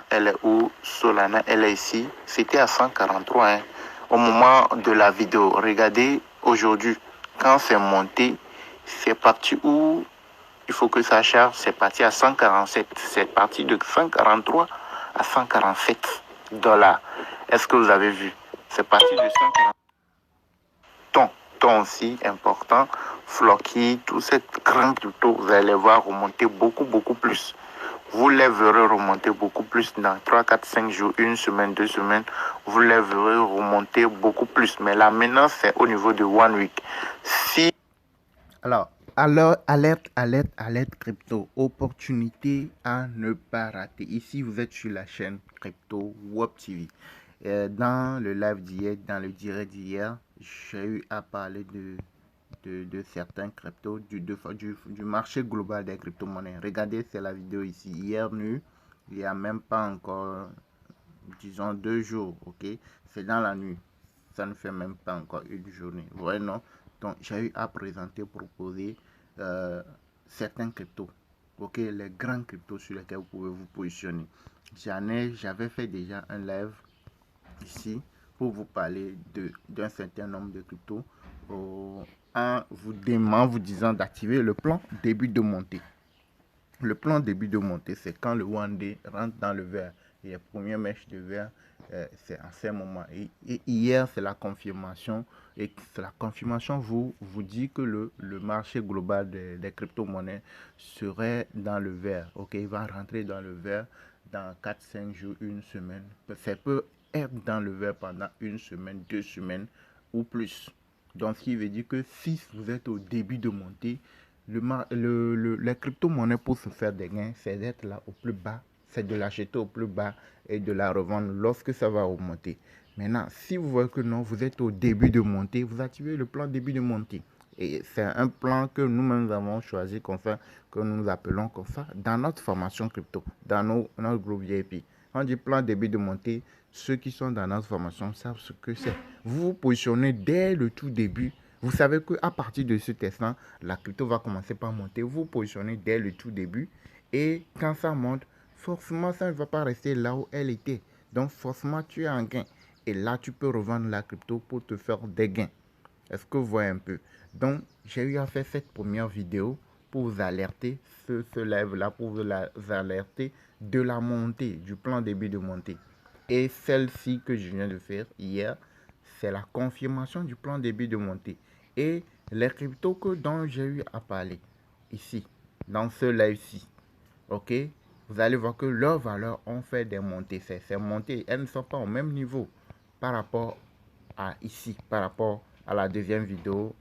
elle est où? Solana, elle est ici. C'était à 143 hein, au moment de la vidéo. Regardez aujourd'hui, quand c'est monté, c'est parti où? Il faut que ça charge, c'est parti à 147. C'est parti de 143 à 147 dollars. Est-ce que vous avez vu? C'est parti de 140. Ton aussi important, Floki, tout cette grande crypto, vous allez voir remonter beaucoup plus. Vous les verrez remonter beaucoup plus dans 3, 4, 5 jours, une semaine, 2 semaines. Vous les verrez remonter beaucoup plus. Mais là, maintenant, c'est au niveau de one week. Alors, alerte crypto. Opportunité à ne pas rater. Ici, vous êtes sur la chaîne Crypto Web TV. Dans le live d'hier, dans le direct d'hier, j'ai eu à parler de certains cryptos, du marché global des crypto-monnaies. Regardez, c'est la vidéo ici. Hier nuit, il n'y a même pas encore, disons, 2 jours, ok? C'est dans la nuit. Ça ne fait même pas encore une journée. Vous voyez, non? Donc, j'ai eu à présenter, proposer certains cryptos. Ok, les grands cryptos sur lesquels vous pouvez vous positionner. J'avais fait déjà un live ici pour vous parler d'un certain nombre de cryptos en vous disant d'activer le plan début de montée. Le plan début de montée, c'est quand le one day rentre dans le vert. Et les premières mèches de vert, c'est en ce moment. Et hier, c'est la confirmation. Et la confirmation vous dit que le marché global des crypto-monnaies serait dans le vert. Ok, il va rentrer dans le vert dans 4-5 jours, une semaine. Ça peut être dans le vert pendant une semaine, 2 semaines ou plus. Donc, ce qui veut dire que si vous êtes au début de montée, les crypto-monnaies pour se faire des gains, c'est d'être là au plus bas, c'est de l'acheter au plus bas et de la revendre lorsque ça va remonter. Maintenant, si vous voyez que non, vous êtes au début de montée, vous activez le plan début de montée. Et c'est un plan que nous-mêmes avons choisi comme ça, que nous appelons comme ça, dans notre formation crypto, dans notre groupe VIP. On dit plan début de montée, ceux qui sont dans notre formation savent ce que c'est. Vous vous positionnez dès le tout début. Vous savez qu'à partir de ce instant, la crypto va commencer par monter. Vous vous positionnez dès le tout début. Et quand ça monte, forcément, ça ne va pas rester là où elle était. Donc, forcément, tu as un gain. Et là, tu peux revendre la crypto pour te faire des gains. Est-ce que vous voyez un peu? Donc, j'ai eu à faire cette première vidéo pour vous alerter, ce live-là, pour vous alerter de la montée, du plan début de montée. Et celle-ci que je viens de faire hier, c'est la confirmation du plan début de montée. Et les cryptos dont j'ai eu à parler ici, dans ce live-ci, ok, vous allez voir que leurs valeurs ont fait des montées. Ces montées, elles ne sont pas au même niveau par rapport à ici, par rapport à la deuxième vidéo,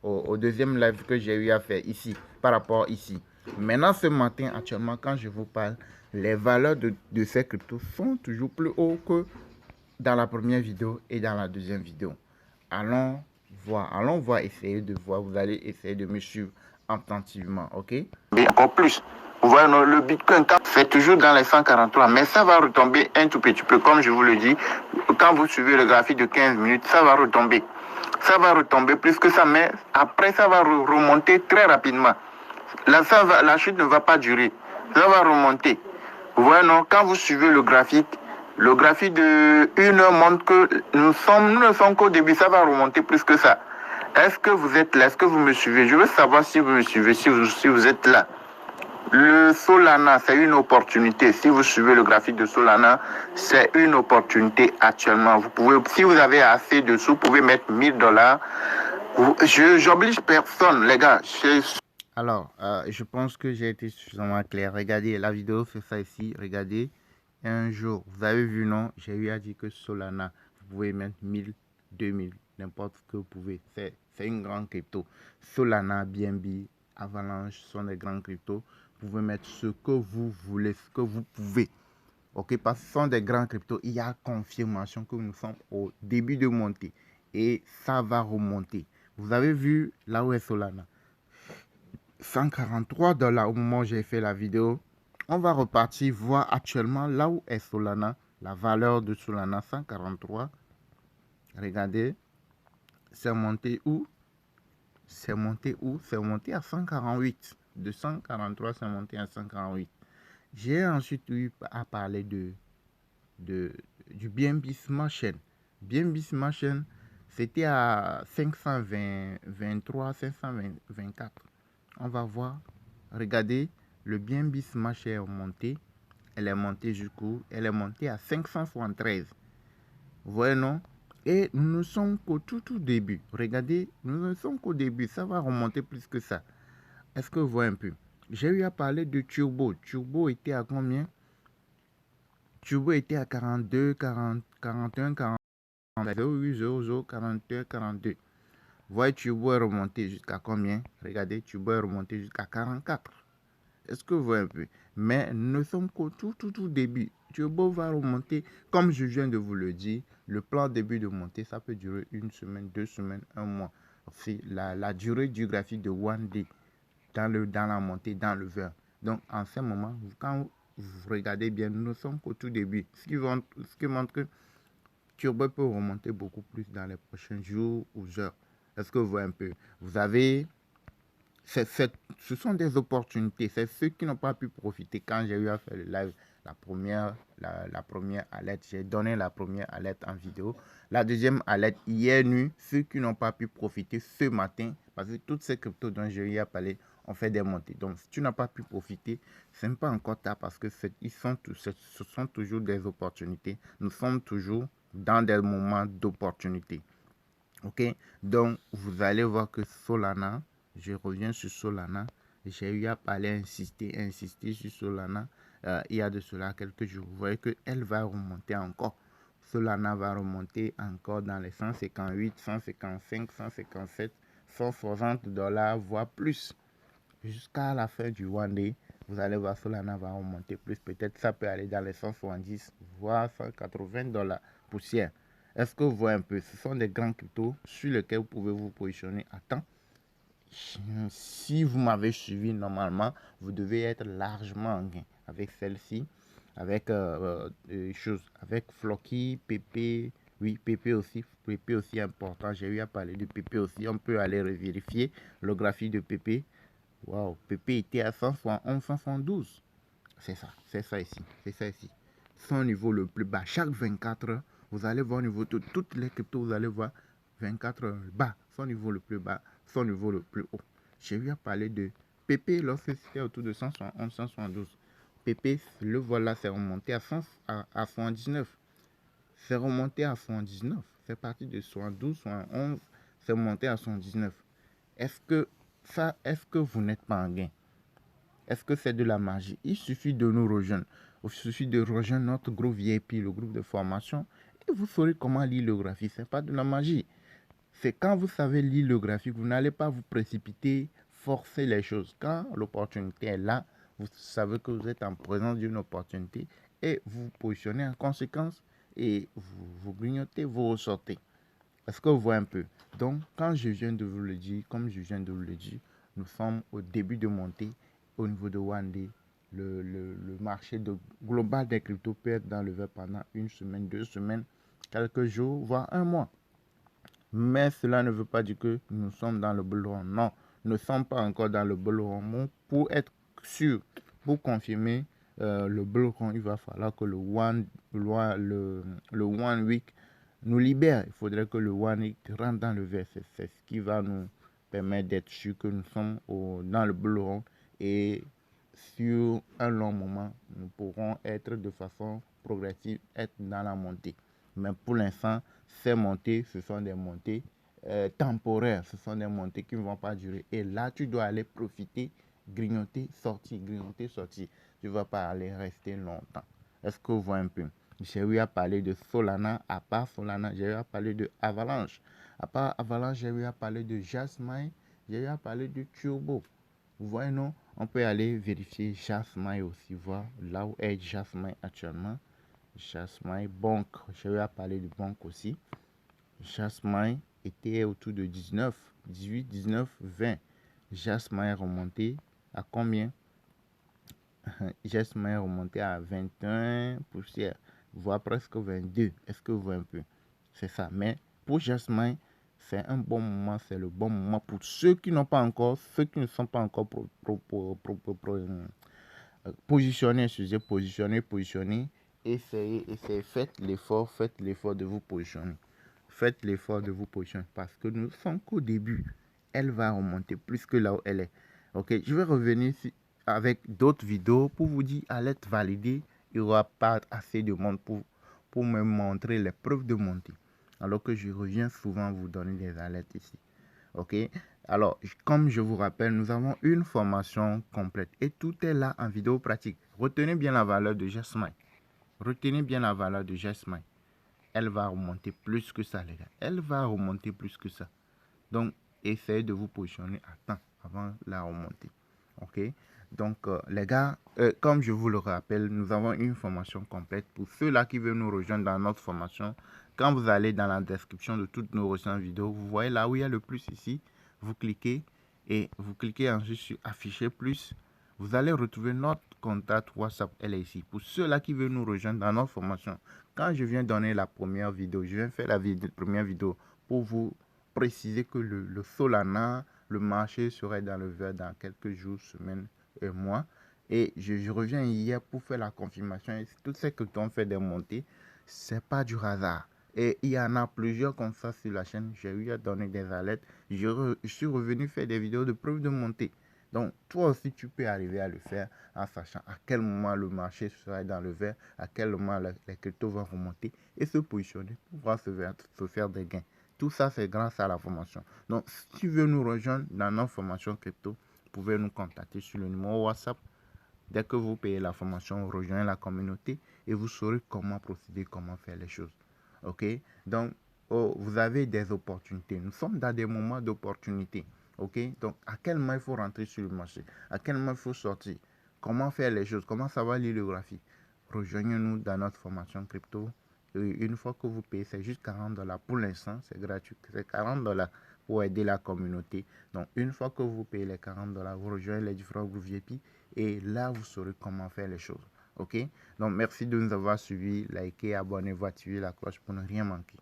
au deuxième live que j'ai eu à faire ici, par rapport ici. Maintenant, ce matin, actuellement, quand je vous parle, les valeurs de ces cryptos sont toujours plus hautes que dans la première vidéo et dans la deuxième vidéo. Allons voir, essayer de voir. Vous allez essayer de me suivre attentivement, ok? Mais encore plus. Vous voyez, le Bitcoin, c'est toujours dans les 143, mais ça va retomber un tout petit peu, comme je vous le dis. Quand vous suivez le graphique de 15 minutes, ça va retomber. Ça va retomber plus que ça, mais après, ça va remonter très rapidement. Là, la chute ne va pas durer. Ça va remonter. Vous voyez, non, quand vous suivez le graphique de 1 heure montre que nous ne sommes qu'au début, ça va remonter plus que ça. Est-ce que vous êtes là? Est-ce que vous me suivez? Je veux savoir si vous me suivez, si vous êtes là. Le Solana, c'est une opportunité. Si vous suivez le graphique de Solana, c'est une opportunité actuellement. Vous pouvez, si vous avez assez de sous, vous pouvez mettre 1000 dollars. J'oblige personne, les gars. Alors, je pense que j'ai été suffisamment clair. Regardez, la vidéo, c'est ça ici. Regardez, un jour, vous avez vu, non? J'ai eu à dire que Solana, vous pouvez mettre 1000, 2000, n'importe ce que vous pouvez. C'est une grande crypto. Solana, BNB, Avalanche sont des grands cryptos. Vous pouvez mettre ce que vous voulez, ce que vous pouvez. Ok, parce que ce sont des grands cryptos. Il y a confirmation que nous sommes au début de montée. Et ça va remonter. Vous avez vu là où est Solana? 143 dollars au moment où j'ai fait la vidéo. On va repartir voir actuellement là où est Solana. La valeur de Solana, 143. Regardez. C'est monté où? C'est monté où? C'est monté à 148. De 143, c'est monté à 148. J'ai ensuite eu à parler de du BNB Smart Chain. BNB Smart Chain, c'était à 523, 524. On va voir. Regardez, le BNB Smart Chain est monté. Elle est montée jusqu'où? Elle est montée à 573. Vous voyez, non? Et nous ne sommes qu'au tout début. Regardez, nous ne sommes qu'au début. Ça va remonter plus que ça. Est-ce que vous voyez un peu? J'ai eu à parler de Turbo. Turbo était à combien? Turbo était à 42, 40, 41, 40, 08, 00, 41, 42. Vous voyez, Turbo est remonté jusqu'à combien? Regardez, Turbo est remonté jusqu'à 44. Est-ce que vous voyez un peu? Mais nous sommes qu'au tout début. Turbo va remonter, comme je viens de vous le dire, le plan début de montée, ça peut durer une semaine, 2 semaines, un mois. C'est la durée du graphique de One Day dans la montée, dans le vert. Donc, en ce moment, quand vous regardez bien, nous ne sommes qu'au tout début. Ce qui montre que Turbo peut remonter beaucoup plus dans les prochains jours ou heures. Est-ce que vous voyez un peu? Vous avez ce sont des opportunités. C'est ceux qui n'ont pas pu profiter. Quand j'ai eu à faire le live, la première alerte, j'ai donné la première alerte en vidéo. La deuxième alerte hier nuit, ceux qui n'ont pas pu profiter ce matin, parce que toutes ces cryptos dont j'ai eu à parler ont fait des montées. Donc, si tu n'as pas pu profiter, ce n'est pas encore tard parce que ce sont toujours des opportunités. Nous sommes toujours dans des moments d'opportunité. Ok, donc vous allez voir que Solana, je reviens sur Solana, j'ai eu à parler, insister sur Solana il y a de cela quelques jours. Vous voyez qu'elle va remonter encore. Solana va remonter encore dans les 158, 155, 157, 160 $, voire plus. Jusqu'à la fin du one day, vous allez voir Solana va remonter plus. Peut-être ça peut aller dans les 170, voire 180 $ poussière. Est-ce que vous voyez un peu? Ce sont des grands cryptos sur lesquels vous pouvez vous positionner à temps. Si vous m'avez suivi normalement, vous devez être largement en gain avec celle-ci, avec avec Floki, PP. Oui, PP aussi important. J'ai eu à parler de PP aussi. On peut aller vérifier le graphique de PP. Waouh, PP était à 171, 172. C'est ça ici. Son niveau le plus bas. Chaque 24 heures, vous allez voir au niveau de toutes les cryptos, vous allez voir 24 heures bas. Son niveau le plus bas, son niveau le plus haut. J'ai eu à parler de PP lorsque c'était autour de 171, 172. PP, le voilà, c'est remonté à 79. C'est remonté à 79. C'est parti de 72, 71, c'est remonté à 79. Est-ce que vous n'êtes pas en gain? Est-ce que c'est de la magie? Il suffit de nous rejoindre. Il suffit de rejoindre notre groupe VIP, le groupe de formation, et vous saurez comment lire le graphique. Ce n'est pas de la magie. C'est quand vous savez lire le graphique, vous n'allez pas vous précipiter, forcer les choses. Quand l'opportunité est là, vous savez que vous êtes en présence d'une opportunité et vous vous positionnez en conséquence et vous grignotez, vous ressortez. Est-ce que vous voyez un peu? Donc, comme je viens de vous le dire, nous sommes au début de montée au niveau de One Day. Le marché global des cryptos peut être dans le vert pendant une semaine, 2 semaines, quelques jours, voire un mois. Mais cela ne veut pas dire que nous sommes dans le bull run. Non, nous ne sommes pas encore dans le bull run. Pour être sûr, pour confirmer le bull run, il va falloir que le one week nous libère. Il faudrait que le one week rentre dans le vert. C'est ce qui va nous permettre d'être sûr que nous sommes dans le bull run. Et sur un long moment, nous pourrons être de façon progressive, être dans la montée. Mais pour l'instant, ces montées, ce sont des montées temporaires. Ce sont des montées qui ne vont pas durer. Et là, tu dois aller profiter, grignoter, sortir, grignoter, sortir. Tu ne vas pas aller rester longtemps. Est-ce que vous voyez un peu? J'ai eu à parler de Solana. À part Solana, j'ai eu à parler de Avalanche. À part Avalanche, j'ai eu à parler de Jasmine. J'ai eu à parler de Turbo. Vous voyez, non? On peut aller vérifier Jasmine aussi, voir là où est Jasmine actuellement. Jasmine, banque, je vais parler de banque aussi. Jasmine était autour de 19, 18, 19, 20. Jasmine est remonté à combien? Jasmine est remonté à 21 poussières, voire presque 22. Est-ce que vous voyez un peu? C'est ça. Mais pour Jasmine, c'est un bon moment, c'est le bon moment pour ceux qui n'ont pas encore, ceux qui ne sont pas encore positionnés, positionnés. essayez, faites l'effort de vous positionner. Faites l'effort de vous positionner parce que nous ne sommes qu'au début. Elle va remonter plus que là où elle est. Ok, je vais revenir avec d'autres vidéos pour vous dire alerte validée. Il n'y aura pas assez de monde pour me montrer les preuves de montée. Alors que je reviens souvent vous donner des alertes ici. Ok, alors comme je vous rappelle, nous avons une formation complète et tout est là en vidéo pratique. Retenez bien la valeur de Jasmine. Retenez bien la valeur de Jasmine. Elle va remonter plus que ça, les gars. Elle va remonter plus que ça. Donc, essayez de vous positionner à temps avant la remontée. Ok? Donc, les gars, comme je vous le rappelle, nous avons une formation complète. Pour ceux-là qui veulent nous rejoindre dans notre formation, quand vous allez dans la description de toutes nos récentes vidéos, vous voyez là où il y a le plus ici. Vous cliquez et vous cliquez ensuite sur afficher plus. Vous allez retrouver notre contact WhatsApp. Elle est ici. Pour ceux-là qui veulent nous rejoindre dans notre formation, quand je viens donner la première vidéo, je viens faire la première vidéo pour vous préciser que le Solana, le marché serait dans le vert dans quelques jours, semaines et mois. Et je reviens hier pour faire la confirmation. Et tout ce que tu fait des montées, c'est pas du hasard. Et il y en a plusieurs comme ça sur la chaîne. J'ai eu à donner des alertes. Je suis revenu faire des vidéos de preuve de montée. Donc, toi aussi, tu peux arriver à le faire en sachant à quel moment le marché sera dans le vert, à quel moment les cryptos vont remonter et se positionner pour pouvoir se faire des gains. Tout ça, c'est grâce à la formation. Donc, si tu veux nous rejoindre dans notre formation crypto, vous pouvez nous contacter sur le numéro WhatsApp. Dès que vous payez la formation, rejoignez la communauté et vous saurez comment procéder, comment faire les choses. Ok? Donc, oh, vous avez des opportunités. Nous sommes dans des moments d'opportunité. Ok? Donc, à quel moment il faut rentrer sur le marché? À quel moment il faut sortir? Comment faire les choses? Comment savoir lire le graphique? Rejoignez-nous dans notre formation crypto. Et une fois que vous payez, c'est juste $40. Pour l'instant, c'est gratuit. C'est $40 pour aider la communauté. Donc, une fois que vous payez les $40, vous rejoignez les différents groupes VIP et là, vous saurez comment faire les choses. Ok? Donc, merci de nous avoir suivis. Likez, abonnez-vous, activez la cloche pour ne rien manquer.